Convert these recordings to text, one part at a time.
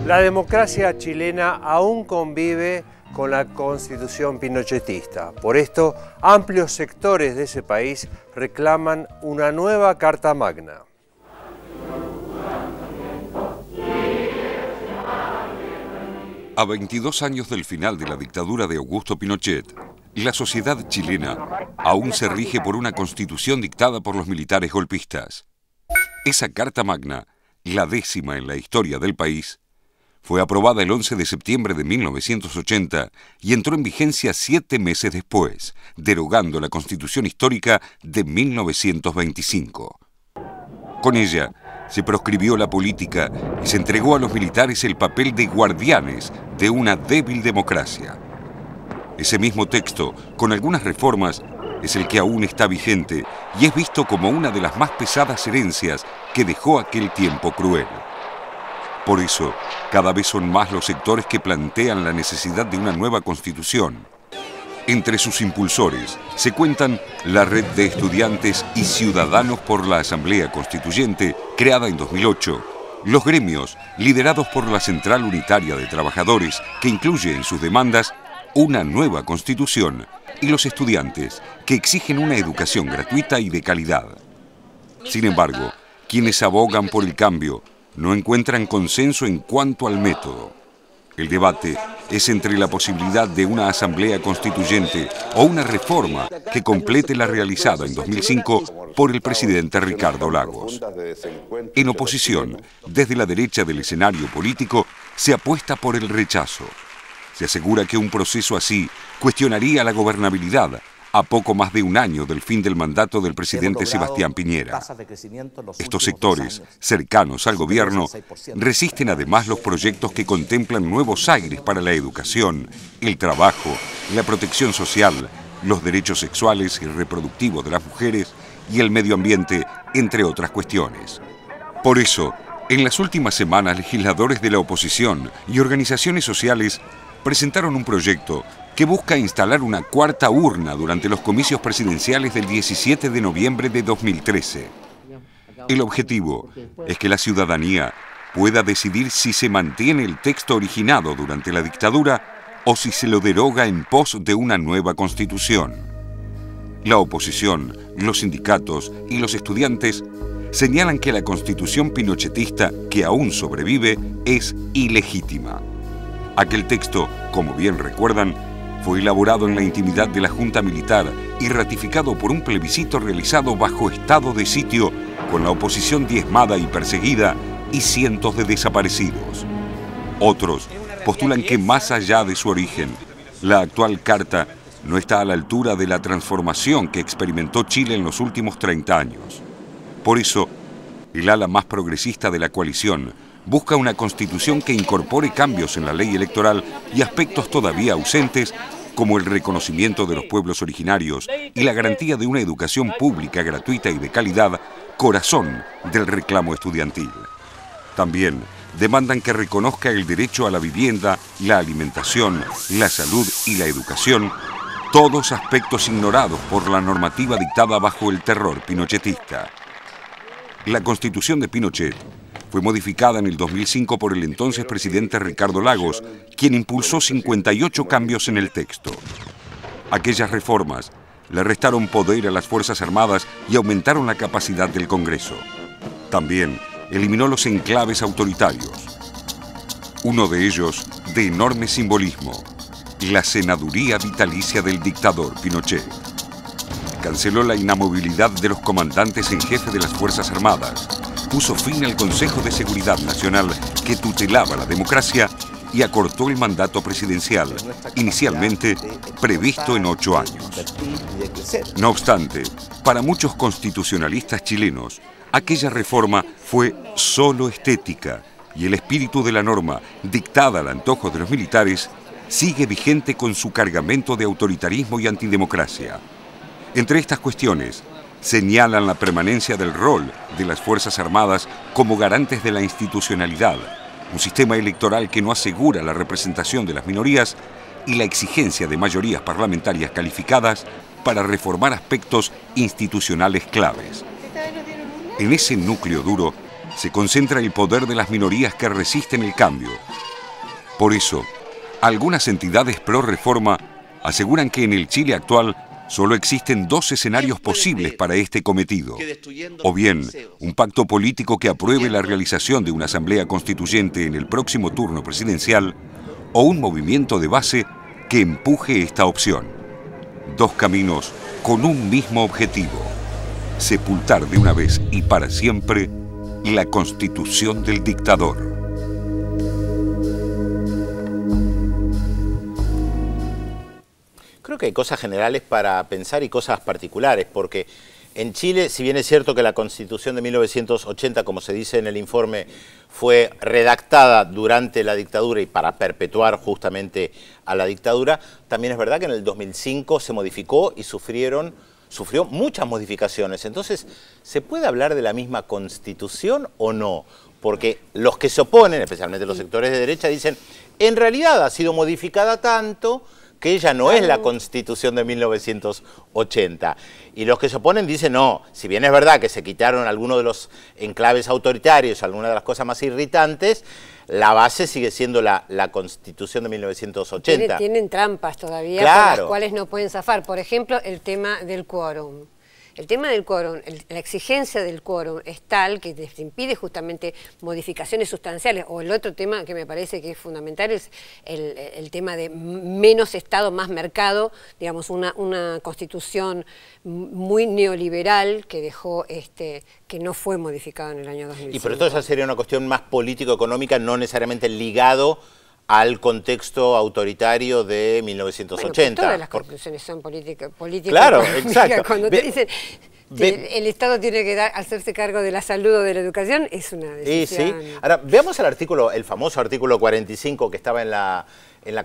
La democracia chilena aún convive con la constitución pinochetista. Por esto, amplios sectores de ese país reclaman una nueva Carta Magna. A 22 años del final de la dictadura de Augusto Pinochet, la sociedad chilena aún se rige por una constitución dictada por los militares golpistas. Esa Carta Magna, la 10ª en la historia del país, fue aprobada el 11 de septiembre de 1980 y entró en vigencia 7 meses después, derogando la Constitución histórica de 1925. Con ella, se proscribió la política y se entregó a los militares el papel de guardianes de una débil democracia. Ese mismo texto, con algunas reformas, es el que aún está vigente y es visto como una de las más pesadas herencias que dejó aquel tiempo cruel. Por eso, cada vez son más los sectores que plantean la necesidad de una nueva constitución. Entre sus impulsores se cuentan la Red de Estudiantes y Ciudadanos por la Asamblea Constituyente, creada en 2008, los gremios, liderados por la Central Unitaria de Trabajadores, que incluye en sus demandas una nueva constitución, y los estudiantes, que exigen una educación gratuita y de calidad. Sin embargo, quienes abogan por el cambio no encuentran consenso en cuanto al método. El debate es entre la posibilidad de una asamblea constituyente o una reforma que complete la realizada en 2005 por el presidente Ricardo Lagos. En oposición, desde la derecha del escenario político, se apuesta por el rechazo. Se asegura que un proceso así cuestionaría la gobernabilidad a poco más de un año del fin del mandato del presidente Sebastián Piñera. Estos sectores, cercanos al gobierno, resisten además los proyectos que contemplan nuevos aires para la educación, el trabajo, la protección social, los derechos sexuales y reproductivos de las mujeres y el medio ambiente, entre otras cuestiones. Por eso, en las últimas semanas, legisladores de la oposición y organizaciones sociales presentaron un proyecto que busca instalar una cuarta urna durante los comicios presidenciales del 17 de noviembre de 2013. El objetivo es que la ciudadanía pueda decidir si se mantiene el texto originado durante la dictadura o si se lo deroga en pos de una nueva constitución. La oposición, los sindicatos y los estudiantes señalan que la constitución pinochetista que aún sobrevive es ilegítima. Aquel texto, como bien recuerdan, fue elaborado en la intimidad de la Junta Militar y ratificado por un plebiscito realizado bajo estado de sitio, con la oposición diezmada y perseguida y cientos de desaparecidos. Otros postulan que más allá de su origen, la actual carta no está a la altura de la transformación que experimentó Chile en los últimos 30 años. Por eso, el ala más progresista de la coalición busca una constitución que incorpore cambios en la ley electoral y aspectos todavía ausentes, como el reconocimiento de los pueblos originarios y la garantía de una educación pública gratuita y de calidad, corazón del reclamo estudiantil. También demandan que reconozca el derecho a la vivienda, la alimentación, la salud y la educación, todos aspectos ignorados por la normativa dictada bajo el terror pinochetista. La Constitución de Pinochet fue modificada en el 2005 por el entonces presidente Ricardo Lagos, quien impulsó 58 cambios en el texto. Aquellas reformas le restaron poder a las Fuerzas Armadas y aumentaron la capacidad del Congreso. También eliminó los enclaves autoritarios. Uno de ellos, de enorme simbolismo, la senaduría vitalicia del dictador Pinochet. Canceló la inamovilidad de los comandantes en jefe de las Fuerzas Armadas, puso fin al Consejo de Seguridad Nacional que tutelaba la democracia y acortó el mandato presidencial, inicialmente previsto en 8 años. No obstante, para muchos constitucionalistas chilenos, aquella reforma fue solo estética y el espíritu de la norma, dictada al antojo de los militares, sigue vigente con su cargamento de autoritarismo y antidemocracia. Entre estas cuestiones, señalan la permanencia del rol de las Fuerzas Armadas como garantes de la institucionalidad, un sistema electoral que no asegura la representación de las minorías y la exigencia de mayorías parlamentarias calificadas para reformar aspectos institucionales claves. En ese núcleo duro se concentra el poder de las minorías que resisten el cambio. Por eso, algunas entidades pro reforma aseguran que en el Chile actual solo existen dos escenarios posibles para este cometido. O bien, un pacto político que apruebe la realización de una asamblea constituyente en el próximo turno presidencial, o un movimiento de base que empuje esta opción. Dos caminos con un mismo objetivo: sepultar de una vez y para siempre la constitución del dictador. Creo que hay cosas generales para pensar y cosas particulares, porque en Chile, si bien es cierto que la Constitución de 1980, como se dice en el informe, fue redactada durante la dictadura y para perpetuar justamente a la dictadura, también es verdad que en el 2005 se modificó y sufrió muchas modificaciones. Entonces, ¿se puede hablar de la misma Constitución o no? Porque los que se oponen, especialmente los sectores de derecha, dicen, en realidad ha sido modificada tanto que ella no es la Constitución de 1980. Y los que se oponen dicen, no, si bien es verdad que se quitaron algunos de los enclaves autoritarios, algunas de las cosas más irritantes, la base sigue siendo la Constitución de 1980. Tienen trampas todavía, claro, por las cuales no pueden zafar. Por ejemplo, el tema del quórum. El tema del quórum, la exigencia del quórum es tal que les impide justamente modificaciones sustanciales. O el otro tema que me parece que es fundamental es el tema de menos Estado, más mercado, digamos, una constitución muy neoliberal que dejó, que no fue modificada en el año 2005. Y por eso esa sería una cuestión más político-económica, no necesariamente ligado al contexto autoritario de 1980. Bueno, todas las constituciones son políticas. Claro, exacto. Cuando te dicen el Estado tiene que hacerse cargo de la salud o de la educación, es una decisión. Sí. Ahora, veamos el famoso artículo 45 que estaba en la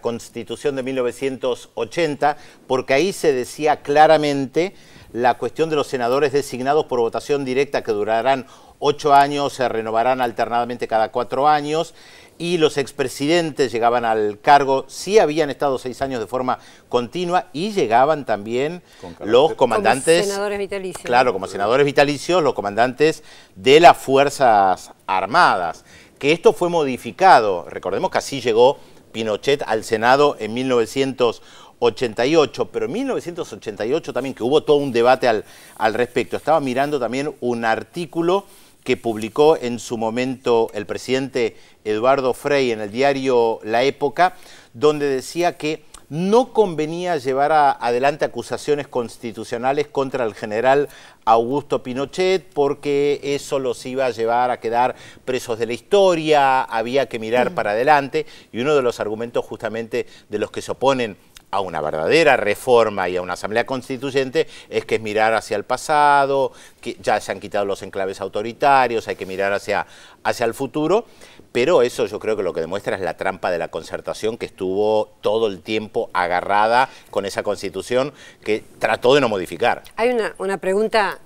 Constitución de 1980, porque ahí se decía claramente la cuestión de los senadores designados por votación directa que durarán 8 años, se renovarán alternadamente cada 4 años, y los expresidentes llegaban al cargo, sí habían estado 6 años de forma continua, y llegaban también los comandantes... Como senadores vitalicios. Claro, como senadores vitalicios, los comandantes de las Fuerzas Armadas. Que esto fue modificado, recordemos que así llegó Pinochet al Senado en 1988, pero en 1988 también, que hubo todo un debate al respecto. Estaba mirando también un artículo que publicó en su momento el presidente Eduardo Frei en el diario La Época, donde decía que no convenía llevar adelante acusaciones constitucionales contra el general Augusto Pinochet porque eso los iba a llevar a quedar presos de la historia, había que mirar para adelante, y uno de los argumentos justamente de los que se oponen a una verdadera reforma y a una asamblea constituyente es que es mirar hacia el pasado, que ya se han quitado los enclaves autoritarios, hay que mirar hacia el futuro, pero eso yo creo que lo que demuestra es la trampa de la concertación, que estuvo todo el tiempo agarrada con esa constitución que trató de no modificar. Hay una pregunta,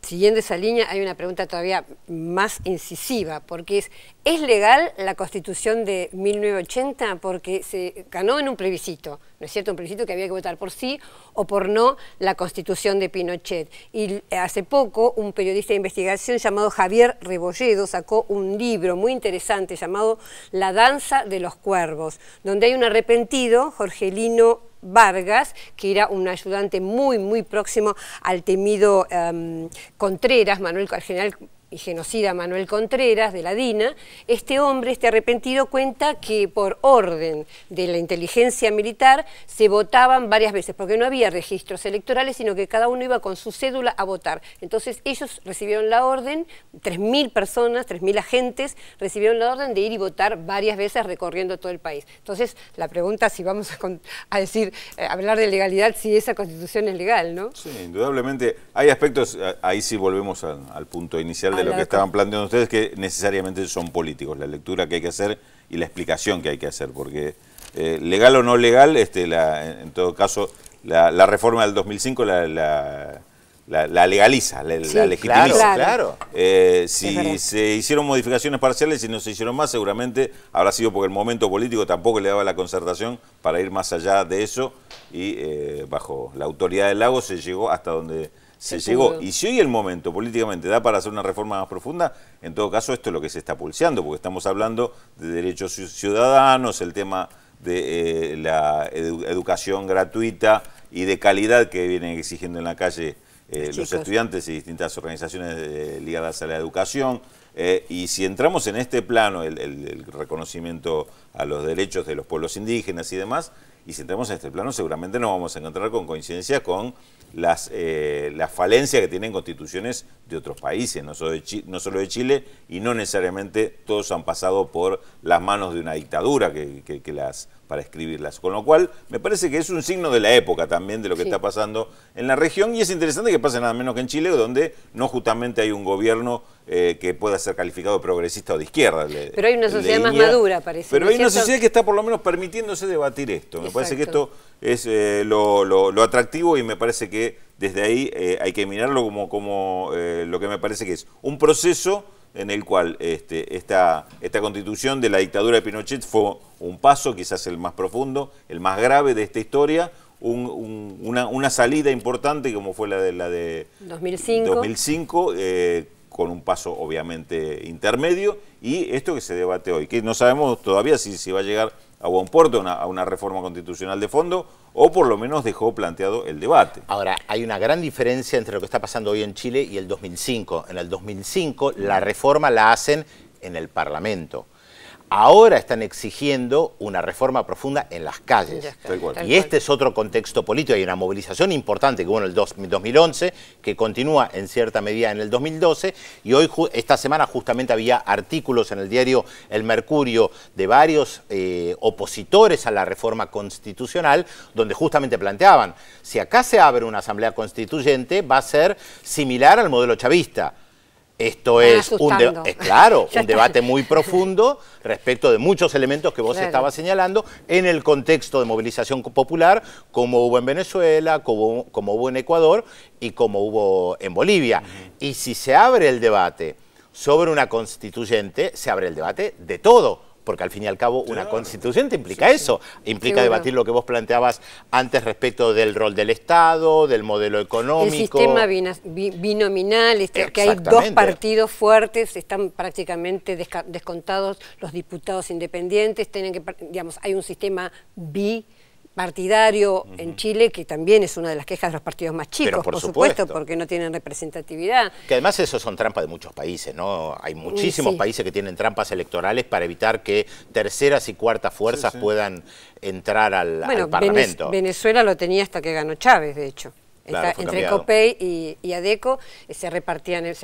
siguiendo esa línea, hay una pregunta todavía más incisiva, porque ¿es legal la Constitución de 1980? Porque se ganó en un plebiscito, ¿no es cierto? Un plebiscito que había que votar por sí o por no la Constitución de Pinochet. Y hace poco un periodista de investigación llamado Javier Rebolledo sacó un libro muy interesante llamado La danza de los cuervos, donde hay un arrepentido, Jorgelino Vargas, que era un ayudante muy próximo al temido Contreras, al general y genocida Manuel Contreras, de la DINA. Este hombre, este arrepentido, cuenta que por orden de la inteligencia militar se votaban varias veces, porque no había registros electorales, sino que cada uno iba con su cédula a votar. Entonces ellos recibieron la orden, 3.000 personas, 3.000 agentes, recibieron la orden de ir y votar varias veces recorriendo todo el país. Entonces la pregunta, si vamos a decir, hablar de legalidad, si esa Constitución es legal, ¿no? Sí, indudablemente. Hay aspectos, ahí sí volvemos al punto inicial de lo que estaban planteando ustedes, que necesariamente son políticos, la lectura que hay que hacer y la explicación que hay que hacer, porque legal o no legal, en todo caso, la reforma del 2005 la legaliza, la legitimiza. Claro. Si se hicieron modificaciones parciales y no se hicieron más, seguramente habrá sido porque el momento político tampoco le daba la concertación para ir más allá de eso, y bajo la autoridad del Lago se llegó hasta donde se llegó. Y si hoy el momento políticamente da para hacer una reforma más profunda, en todo caso esto es lo que se está pulseando, porque estamos hablando de derechos ciudadanos, el tema de la educación gratuita y de calidad que vienen exigiendo en la calle los estudiantes y distintas organizaciones ligadas a la educación. Y si entramos en este plano, el reconocimiento a los derechos de los pueblos indígenas y demás, y si entramos en este plano seguramente nos vamos a encontrar con coincidencias con las falencias que tienen constituciones de otros países, no solo de Chile, y no necesariamente todos han pasado por las manos de una dictadura para escribirlas. Con lo cual, me parece que es un signo de la época también de lo que está pasando en la región, y es interesante que pase nada menos que en Chile, donde no justamente hay un gobierno que pueda ser calificado de progresista o de izquierda. Pero hay una sociedad más madura, parece. Pero hay una sociedad que está por lo menos permitiéndose debatir esto. Me parece que esto es lo atractivo, y me parece que desde ahí hay que mirarlo como lo que me parece que es un proceso en el cual esta constitución de la dictadura de Pinochet fue un paso, quizás el más profundo, el más grave de esta historia, una salida importante como fue la de 2005 con un paso obviamente intermedio, y esto que se debate hoy, que no sabemos todavía si va a llegar a buen puerto a una reforma constitucional de fondo, o por lo menos dejó planteado el debate. Ahora, hay una gran diferencia entre lo que está pasando hoy en Chile y el 2005. En el 2005 la reforma la hacen en el Parlamento. Ahora están exigiendo una reforma profunda en las calles. Y este es otro contexto político. Hay una movilización importante que hubo en el 2011, que continúa en cierta medida en el 2012, y hoy, esta semana, justamente había artículos en el diario El Mercurio de varios opositores a la reforma constitucional, donde justamente planteaban, si acá se abre una asamblea constituyente, va a ser similar al modelo chavista. Esto es un debate muy profundo respecto de muchos elementos que vos estabas señalando en el contexto de movilización popular, como hubo en Venezuela, como hubo en Ecuador y como hubo en Bolivia. Y si se abre el debate sobre una constituyente, se abre el debate de todo. Porque al fin y al cabo una constituyente implica eso, implica debatir lo que vos planteabas antes respecto del rol del Estado, del modelo económico. El sistema binominal, que hay dos partidos fuertes, están prácticamente descontados los diputados independientes, tienen que, digamos, hay un sistema bipartidario en Chile, que también es una de las quejas de los partidos más chicos, por supuesto, porque no tienen representatividad. Que además eso son trampas de muchos países, ¿no? Hay muchísimos países que tienen trampas electorales para evitar que terceras y cuartas fuerzas puedan entrar al Parlamento. Venezuela lo tenía hasta que ganó Chávez, de hecho. Entre COPEI y ADECO se repartían el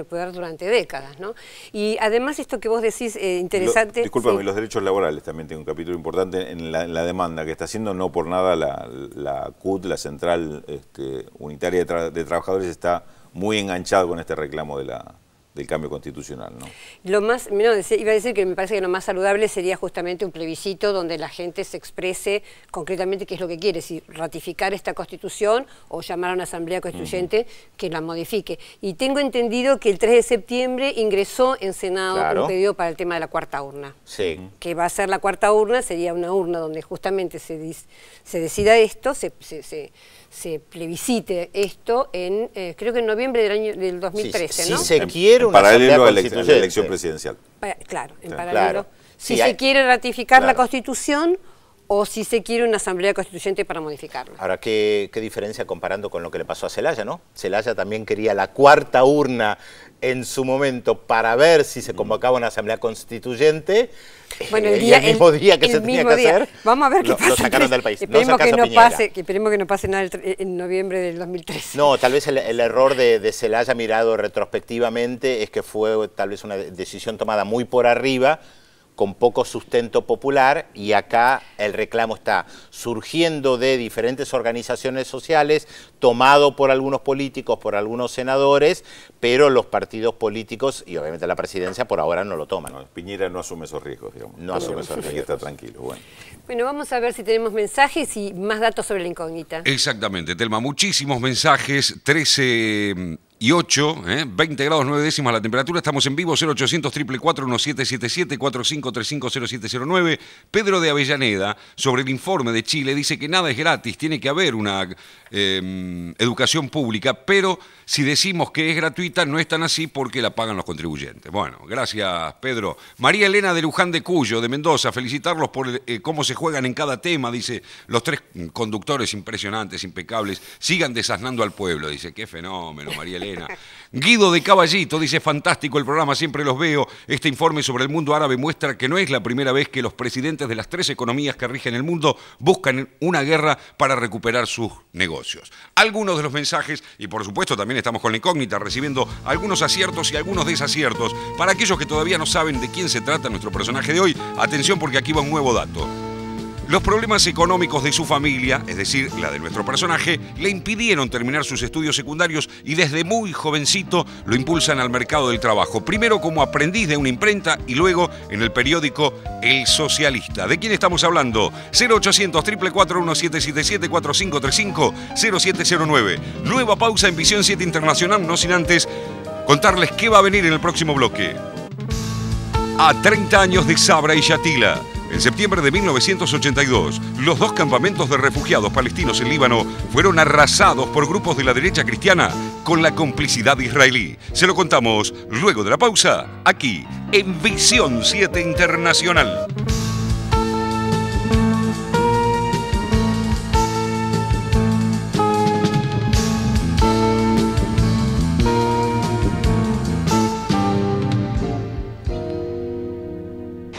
poder durante décadas, ¿no? Y además esto que vos decís, interesante... Discúlpame, los derechos laborales también tienen un capítulo importante en la demanda que está haciendo. No por nada la CUT, la Central Unitaria de Trabajadores, está muy enganchada con este reclamo del cambio constitucional, ¿no? Iba a decir que me parece que lo más saludable sería justamente un plebiscito donde la gente se exprese concretamente qué es lo que quiere, si ratificar esta constitución o llamar a una asamblea constituyente que la modifique. Y tengo entendido que el 3 de septiembre ingresó en Senado un pedido para el tema de la cuarta urna. Sí. Que va a ser la cuarta urna, sería una urna donde justamente se decida esto, se plebiscite esto en, creo que en noviembre del 2013, ¿no? Si se quiere una paralelo a la elección presidencial. Claro, en paralelo. Si se quiere ratificar la Constitución o si se quiere una asamblea constituyente para modificarla. Ahora, ¿qué diferencia comparando con lo que le pasó a Zelaya, no? Zelaya también quería la cuarta urna en su momento para ver si se convocaba una asamblea constituyente. Bueno, el mismo día que se tenía que hacer, vamos a ver qué pasa. Lo sacaron del país. Esperemos que no pase nada en noviembre del 2013. No, tal vez el error de Zelaya mirado retrospectivamente es que fue tal vez una decisión tomada muy por arriba, con poco sustento popular, y acá el reclamo está surgiendo de diferentes organizaciones sociales, tomado por algunos políticos, por algunos senadores, pero los partidos políticos y obviamente la presidencia por ahora no lo toman. No, Piñera no asume esos riesgos, digamos. No asume esos riesgos. Hay que estar tranquilo. Bueno, vamos a ver si tenemos mensajes y más datos sobre la incógnita. Exactamente, Telma, muchísimos mensajes, 13 20 grados 9 décimas la temperatura. Estamos en vivo, 0800 444 1777 45350709. Pedro de Avellaneda, sobre el informe de Chile, dice que nada es gratis, tiene que haber una educación pública, pero si decimos que es gratuita, no es tan así porque la pagan los contribuyentes. Bueno, gracias, Pedro. María Elena de Luján de Cuyo, de Mendoza, felicitarlos por cómo se juegan en cada tema, dice, los 3 conductores impresionantes, impecables, sigan desasnando al pueblo, dice, qué fenómeno, María Elena. Guido de Caballito dice, fantástico el programa, siempre los veo. Este informe sobre el mundo árabe muestra que no es la primera vez que los presidentes de las 3 economías que rigen el mundo buscan una guerra para recuperar sus negocios. Algunos de los mensajes, y por supuesto también estamos con la incógnita, recibiendo algunos aciertos y algunos desaciertos. Para aquellos que todavía no saben de quién se trata nuestro personaje de hoy, atención porque aquí va un nuevo dato. Los problemas económicos de su familia, es decir, la de nuestro personaje, le impidieron terminar sus estudios secundarios y desde muy jovencito lo impulsan al mercado del trabajo. Primero como aprendiz de una imprenta y luego en el periódico El Socialista. ¿De quién estamos hablando? 0800 444 1777 4535 0709. Nueva pausa en Visión 7 Internacional, no sin antes contarles qué va a venir en el próximo bloque. A 30 años de Sabra y Shatila. En septiembre de 1982, los 2 campamentos de refugiados palestinos en Líbano fueron arrasados por grupos de la derecha cristiana con la complicidad israelí. Se lo contamos luego de la pausa, aquí en Visión 7 Internacional.